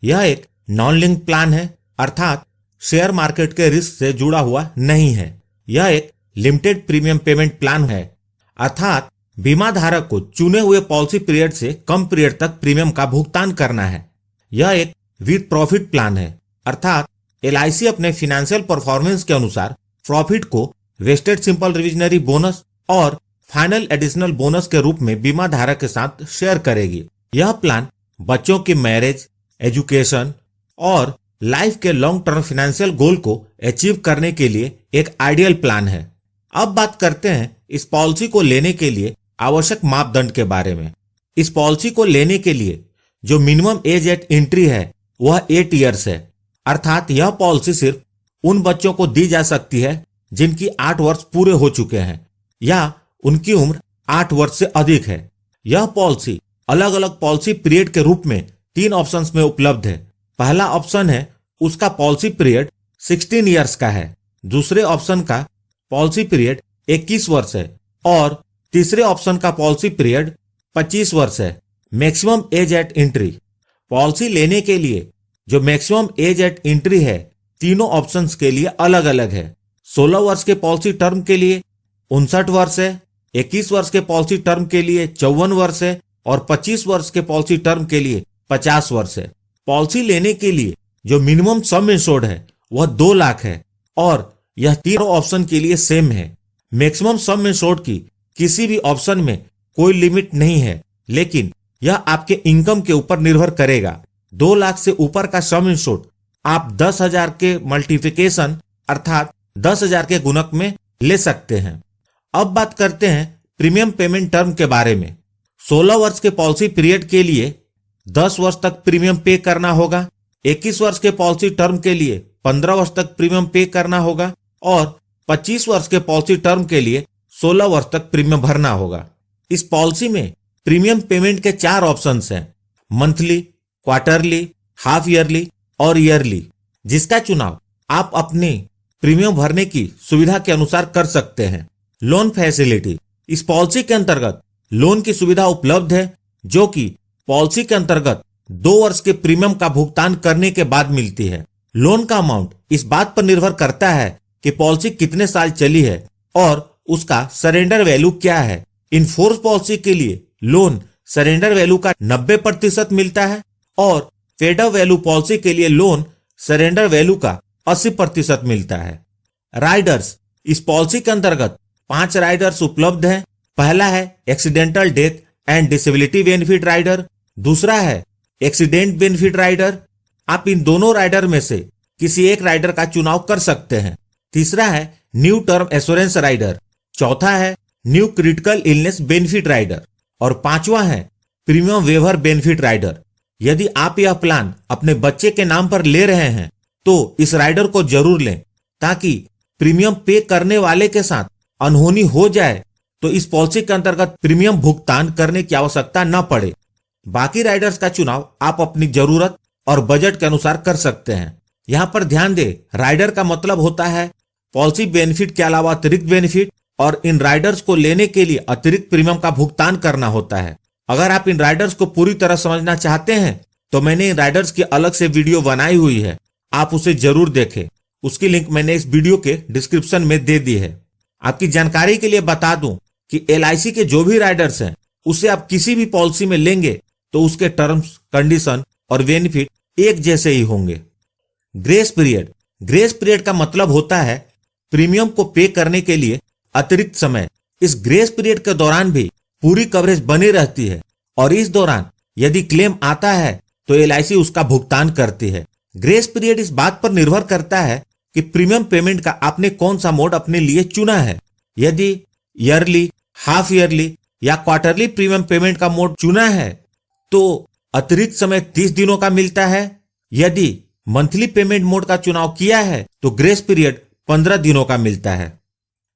यह एक non link plan है, अर्थात शेयर मार्केट के रिस्क से जुड़ा हुआ नहीं है। यह एक लिमिटेड प्रीमियम पेमेंट प्लान है, अर्थात बीमा धारक को चुने हुए पॉलिसी पीरियड से कम पीरियड तक प्रीमियम का भुगतान करना है। यह एक विद प्रॉफिट प्लान है, अर्थात LIC अपने फाइनेंशियल परफॉर्मेंस के अनुसार प्रॉफिट को वेस्टेड सिंपल रिविजनरी बोनस और फाइनल एडिशनल बोनस के रूप में बीमा धारक के साथ शेयर करेगी। यह प्लान बच्चों की मैरिज, एजुकेशन और लाइफ के लॉन्ग टर्म फाइनेंशियल गोल को अचीव करने के लिए एक आइडियल प्लान है। अब बात करते हैं इस पॉलिसी को लेने के लिए आवश्यक मापदंड के बारे में। इस पॉलिसी को लेने के लिए जो मिनिमम एज एट एंट्री है वह 8 इयर्स है, अर्थात यह पॉलिसी सिर्फ उन बच्चों को दी जा सकती है जिनकी 8 वर्ष पूरे हो चुके हैं या उनकी उम्र 8 वर्ष से अधिक है। यह पॉलिसी अलग अलग पॉलिसी पीरियड के रूप में 3 ऑप्शंस में उपलब्ध है। पहला ऑप्शन है उसका पॉलिसी पीरियड 16 इयर्स का है, दूसरे ऑप्शन का पॉलिसी पीरियड 21 वर्ष है और तीसरे ऑप्शन का पॉलिसी पीरियड 25 वर्ष है। Maximum age eight entry, policy लेने के लिए जो मैक्सिमम एज एट एंट्री है तीनों ऑप्शंस के लिए अलग अलग है। 16 वर्ष के पॉलिसी टर्म के लिए 59 वर्ष है, 21 वर्ष के पॉलिसी टर्म के लिए 54 वर्ष है और 25 वर्ष के पॉलिसी टर्म के लिए 50 वर्ष है। पॉलिसी लेने के लिए जो मिनिमम सम इंश्योर्ड है वह 2 लाख है और यह तीनों ऑप्शन के लिए सेम है। मैक्सिमम सम इंश्योर्ड की किसी भी ऑप्शन में कोई लिमिट नहीं है, लेकिन यह आपके इनकम के ऊपर निर्भर करेगा। 2 लाख से ऊपर का सम इंश्योर्ड आप 10,000 के मल्टीप्लिकेशन अर्थात 10,000 के गुणक में ले सकते हैं। अब बात करते हैं प्रीमियम पेमेंट टर्म के बारे में। 16 वर्ष के पॉलिसी पीरियड के लिए 10 वर्ष तक प्रीमियम पे करना होगा, 21 वर्ष के पॉलिसी टर्म के लिए 15 वर्ष तक प्रीमियम पे करना होगा और 25 वर्ष के पॉलिसी टर्म के लिए 16 वर्ष तक प्रीमियम भरना होगा। इस पॉलिसी में प्रीमियम पेमेंट के 4 ऑप्शंस हैं, मंथली, क्वार्टरली, हाफ ईयरली और ईयरली, जिसका चुनाव आप अपने प्रीमियम भरने की सुविधा के अनुसार कर सकते हैं। लोन फैसिलिटी, इस पॉलिसी के अंतर्गत लोन की सुविधा उपलब्ध है जो कि पॉलिसी के अंतर्गत 2 वर्ष के प्रीमियम का भुगतान करने के बाद मिलती है। लोन का अमाउंट इस बात पर निर्भर करता है कि पॉलिसी कितने साल चली है और उसका सरेंडर वैल्यू क्या है। इन फोर्स पॉलिसी के लिए लोन सरेंडर वैल्यू का 90% मिलता है और पेड अप वैल्यू पॉलिसी के लिए लोन सरेंडर वैल्यू का 80% मिलता है। राइडर्स, इस पॉलिसी के अंतर्गत 5 राइडर्स उपलब्ध हैं। पहला है accidental death and disability benefit rider, दूसरा है एक्सीडेंट बेनिफिट राइडर। आप इन दोनों राइडर में से किसी एक राइडर का चुनाव कर सकते हैं। तीसरा है न्यू टर्म एश्योरेंस राइडर, चौथा है new critical illness benefit rider और पांचवा है प्रीमियम वेवर बेनिफिट राइडर। यदि आप यह प्लान अपने बच्चे के नाम पर ले रहे हैं तो इस राइडर को जरूर लें, ताकि प्रीमियम पे करने वाले के साथ अनहोनी हो जाए तो इस पॉलिसी के अंतर्गत प्रीमियम भुगतान करने की आवश्यकता न पड़े। बाकी राइडर्स का चुनाव आप अपनी जरूरत और बजट के अनुसार कर सकते हैं। यहाँ पर ध्यान दें, राइडर का मतलब होता है पॉलिसी बेनिफिट के अलावा अतिरिक्त बेनिफिट, और इन राइडर्स को लेने के लिए अतिरिक्त प्रीमियम का भुगतान करना होता है। अगर आप इन राइडर्स को पूरी तरह समझना चाहते हैं तो मैंने इन राइडर्स की अलग से वीडियो बनाई हुई है, आप उसे जरूर देखें। उसकी लिंक मैंने इस वीडियो के डिस्क्रिप्शन में दे दी है। आपकी जानकारी के लिए बता दूं कि LIC के जो भी राइडर्स हैं उसे आप किसी भी पॉलिसी में लेंगे तो उसके टर्म्स, कंडीशन और बेनिफिट एक जैसे ही होंगे। ग्रेस पीरियड, ग्रेस पीरियड का मतलब होता है प्रीमियम को पे करने के लिए अतिरिक्त समय। इस ग्रेस पीरियड के दौरान भी पूरी कवरेज बनी रहती है और इस दौरान यदि क्लेम आता है तो LIC उसका भुगतान करती है। ग्रेस पीरियड इस बात पर निर्भर करता है कि प्रीमियम पेमेंट का आपने कौन सा मोड अपने लिए चुना है। यदि ईयरली, हाफ ईयरली या क्वार्टरली प्रीमियम पेमेंट का मोड चुना है तो अतिरिक्त समय 30 दिनों का मिलता है। यदि मंथली पेमेंट मोड का चुनाव किया है तो ग्रेस पीरियड 15 दिनों का मिलता है।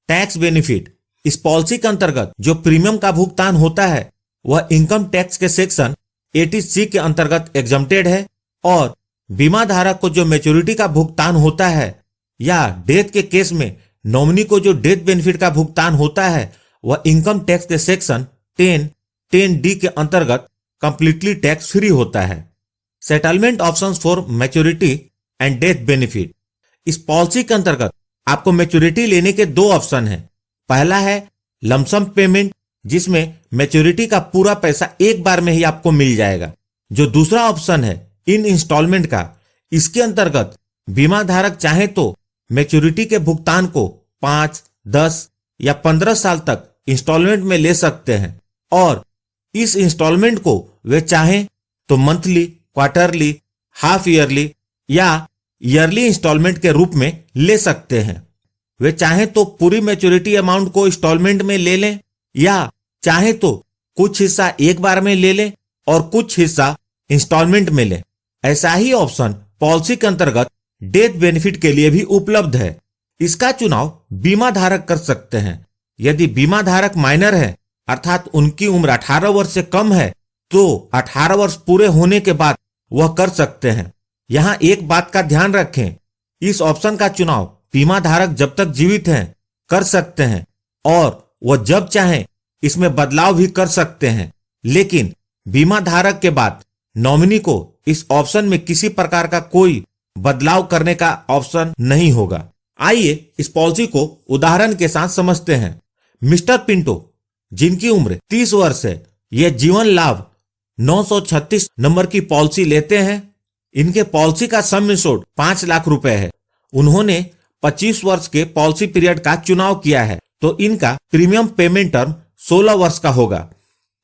टैक्स बेनिफिट, इस पॉलिसी के अंतर्गत जो प्रीमियम का भुगतान होता है वह इनकम टैक्स के सेक्शन 80C के अंतर्गत एग्जम्प्टेड है और बीमा धारक को जो मैच्योरिटी का भुगतान होता है या डेथ के केस में नॉमिनी को जो डेथ बेनिफिट का भुगतान होता है वह इनकम टैक्स के सेक्शन 10D के अंतर्गत कंप्लीटली टैक्स फ्री होता है। Settlement options for maturity and death benefit. इस पॉलिसी के अंतर्गत आपको मैच्योरिटी लेने के दो ऑप्शन हैं। पहला है लमसम पेमेंट, जिसमें मैच्योरिटी का पूरा पैसा एक बार में ही आपको मिल जाएगा। जो दूसरा ऑप्शन है इन इंस्टॉलमेंट का, इसके अंतर्गत बीमा धारक चाहे तो मैच्योरिटी के भुगतान को 5, 10 या 15 साल तक इंस्टॉलमेंट में ले सकते हैं और इस इंस्टॉलमेंट को वे चाहें तो मंथली, क्वार्टरली, हाफ ईयरली या ईयरली इंस्टॉलमेंट के रूप में ले सकते हैं। वे चाहें तो पूरी मैच्योरिटी अमाउंट को इंस्टॉलमेंट में ले लें या चाहे तो कुछ हिस्सा एक बार में ले लें और कुछ हिस्सा इंस्टॉलमेंट में लें। ऐसा ही ऑप्शन पॉलिसी के अंतर्गत डेथ बेनिफिट के लिए भी उपलब्ध है। इसका चुनाव बीमा धारक कर सकते हैं। यदि बीमा धारक माइनर है, अर्थात उनकी उम्र 18 वर्ष से कम है, तो 18 वर्ष पूरे होने के बाद वह कर सकते हैं। यहां एक बात का ध्यान रखें, इस ऑप्शन का चुनाव बीमा धारक जब तक जीवित हैं कर सकते हैं और वह जब चाहें इसमें बदलाव भी कर सकते हैं, लेकिन बीमा धारक के बाद नॉमिनी को इस ऑप्शन में किसी प्रकार का कोई बदलाव करने का ऑप्शन नहीं होगा। आइए इस पॉलिसी को उदाहरण के साथ समझते हैं। मिस्टर पिंटो, जिनकी उम्र 30 वर्ष है, यह जीवन लाभ 936 नंबर की पॉलिसी लेते हैं। इनके पॉलिसी का सम इंश्योर्ड 5 लाख रुपए है। उन्होंने 25 वर्ष के पॉलिसी पीरियड का चुनाव किया है, तो इनका प्रीमियम पेमेंट टर्म 16 वर्ष का होगा।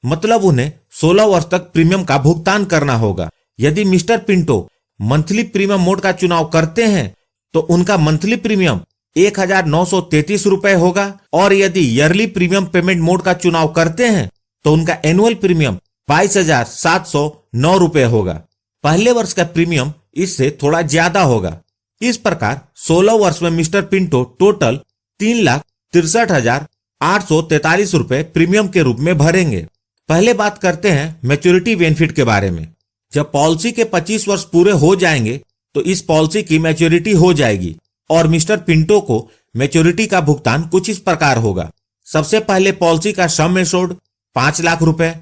मतलब उन्हें 16 वर्ष तक प्रीमियम का भुगतान करना होगा। यदि mister Pinto monthly premium mode का चुनाव करते हैं तो उनका मंथली प्रीमियम 1933 रुपए होगा और यदि ईयरली प्रीमियम पेमेंट मोड का चुनाव करते हैं तो उनका एनुअल प्रीमियम 22,709 रुपए होगा। पहले वर्ष का प्रीमियम इससे थोड़ा ज्यादा होगा। इस प्रकार 16 वर्ष में मिस्टर पिंटो टोटल 3,63,843 रुपए प्रीमियम के रूप में भरेंगे। पहले बात करते हैं मैच्योरिटी बेनिफिट के बारे में। जब पॉलिसी के 25 वर्ष पूरे हो जाएंगे तो इस पॉलिसी की मैच्योरिटी हो जाएगी और मिस्टर पिंटो को मैच्योरिटी का भुगतान कुछ इस प्रकार होगा। सबसे पहले पॉलिसी का सम एश्योर्ड 5 लाख रुपए,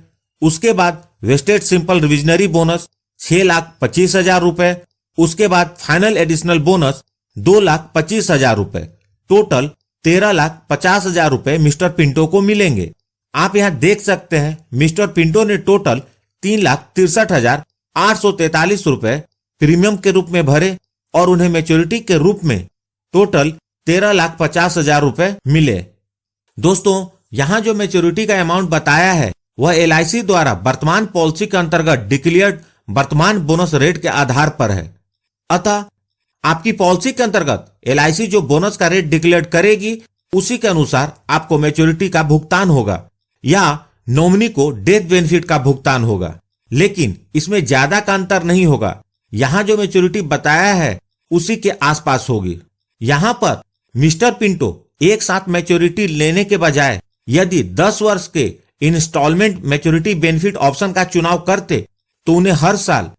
उसके बाद वेस्टेड सिंपल रिविजनरी बोनस 6,25,000 रुपए, उसके बाद फाइनल एडिशनल बोनस 2,25,000 रुपए, टोटल 13,50,000 रुपए मिस्टर पिंटो को मिलेंगे। आप यहां देख सकते हैं मिस्टर पिंटो ने टोटल 3,63,843 रुपए प्रीमियम के रूप में भरे और उन्हें मैच्योरिटी के रूप में टोटल 13,50,000 रुपए मिले। दोस्तों, यहां जो मैच्योरिटी का अमाउंट बताया है वह LIC द्वारा वर्तमान पॉलिसी के अंतर्गत डिक्लेयर्ड वर्तमान बोनस रेट के आधार पर है। अतः आपकी पॉलिसी के अंतर्गत LIC जो बोनस का रेट डिक्लेयर करेगी उसी के अनुसार आपको मैच्योरिटी का भुगतान होगा या नॉमिनी को डेथ बेनिफिट का भुगतान होगा। लेकिन इसमें ज्यादा का अंतर नहीं होगा। यहां जो मैच्योरिटी बताया है उसी के आसपास होगी। यहां पर मिस्टर पिंटो एक साथ मैच्योरिटी लेने के बजाय यदि 10 वर्ष के इंस्टॉलमेंट मैच्योरिटी बेनिफिट ऑप्शन का चुनाव करते तो उन्हें हर साल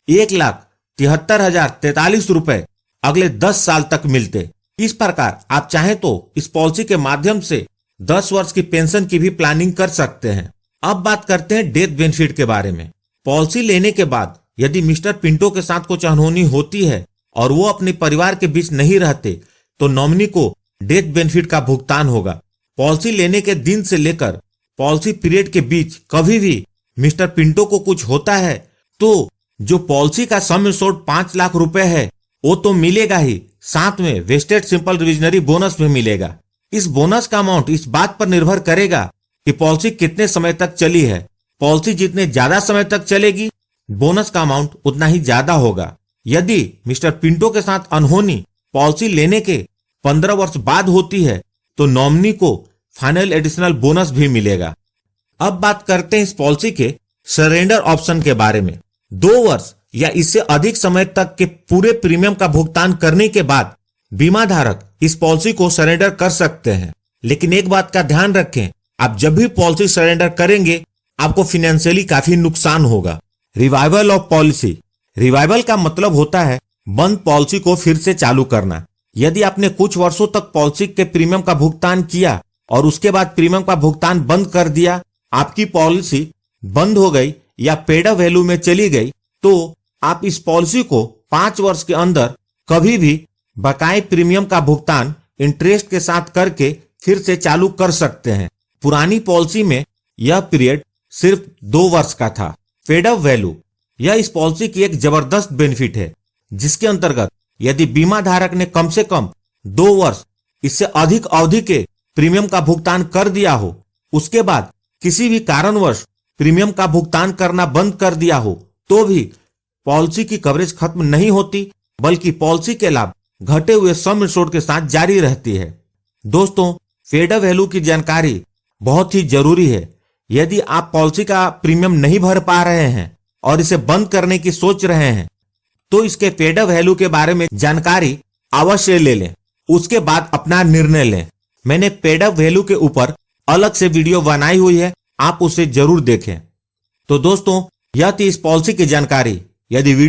1,73,043 रुपए अगले 10 साल तक मिलते। इस प्रकार आप चाहें तो इस पॉलिसी के माध्यम से 10 वर्ष की पेंशन की भी प्लानिंग कर सकते हैं। अब बात करते हैं डेथ बेनिफिट के बारे में। पॉलिसी लेने के बाद यदि मिस्टर पिंटो के साथ कुछ अनहोनी होती है और वो अपने परिवार के बीच नहीं रहते तो नॉमिनी को डेथ बेनिफिट का भुगतान होगा। पॉलिसी लेने के दिन से लेकर पॉलिसी पीरियड के बीच कभी भी मिस्टर पिंटो को कुछ होता है तो जो पॉलिसी का सम एश्योर्ड 5 लाख रुपए है वो तो मिलेगा ही, साथ में वेस्टेड सिंपल रिविजनरी बोनस भी मिलेगा। इस बोनस का अमाउंट इस बात पर निर्भर करेगा कि पॉलिसी कितने समय तक चली है। पॉलिसी जितने ज्यादा समय तक चलेगी बोनस का अमाउंट उतना ही ज्यादा होगा। यदि मिस्टर पिंटो के साथ अनहोनी पॉलिसी लेने के 15 वर्ष बाद होती है तो नॉमिनी को फाइनल एडिशनल बोनस भी मिलेगा। अब बात करते हैं इस पॉलिसी के सरेंडर ऑप्शन के बारे में। 2 वर्ष या इससे अधिक समय तक के पूरे प्रीमियम का भुगतान करने के बाद बीमा धारक इस पॉलिसी को सरेंडर कर सकते हैं। लेकिन एक बात का ध्यान रखें, आप जब भी पॉलिसी सरेंडर करेंगे आपको फाइनेंशियली काफी नुकसान होगा। Revival of policy. रिवाइवल का मतलब होता है बंद पॉलिसी को फिर से चालू करना। यदि आपने कुछ वर्षों तक पॉलिसी के प्रीमियम का भुगतान किया और उसके बाद प्रीमियम का भुगतान बंद कर दिया, आपकी पॉलिसी बंद हो गई या पेड अप वैल्यू में चली गई, तो आप इस पॉलिसी को 5 वर्ष के अंदर कभी भी बकाये प्रीमियम का भुगतान इंटरेस्ट के साथ करके फिर से चालू कर सकते हैं। पुरानी पॉलिसी में यह पीरियड सिर्फ 2 वर्ष का था। पेड अप वैल्यू, यह इस पॉलिसी की एक जबरदस्त बेनिफिट है, जिसके अंतर्गत यदि बीमा धारक ने कम से कम 2 वर्ष इससे अधिक अवधि के प्रीमियम का भुगतान कर दिया हो, उसके बाद किसी भी कारणवश प्रीमियम का भुगतान करना बंद कर दिया हो, तो भी पॉलिसी की कवरेज खत्म नहीं होती, बल्कि पॉलिसी के लाभ घटे हुए सम इंश्योर्ड के साथ जारी रहती है। दोस्तों, पेड अप वैल्यू की जानकारी बहुत ही जरूरी है। यदि आप पॉलिसी का प्रीमियम नहीं भर पा रहे हैं और इसे बंद करने की सोच रहे हैं, तो इसके पेड अप वैल्यू के बारे में जानकारी अवश्य ले लें, उसके बाद अपना निर्णय लें। मैंने पेड अप वैल्यू के ऊपर अलग से वीडियो बनाई हुई है, आप उसे जरूर देखें। तो दोस्तों, यह थी इस पॉलिसी की जानकारी। यदि वीडियो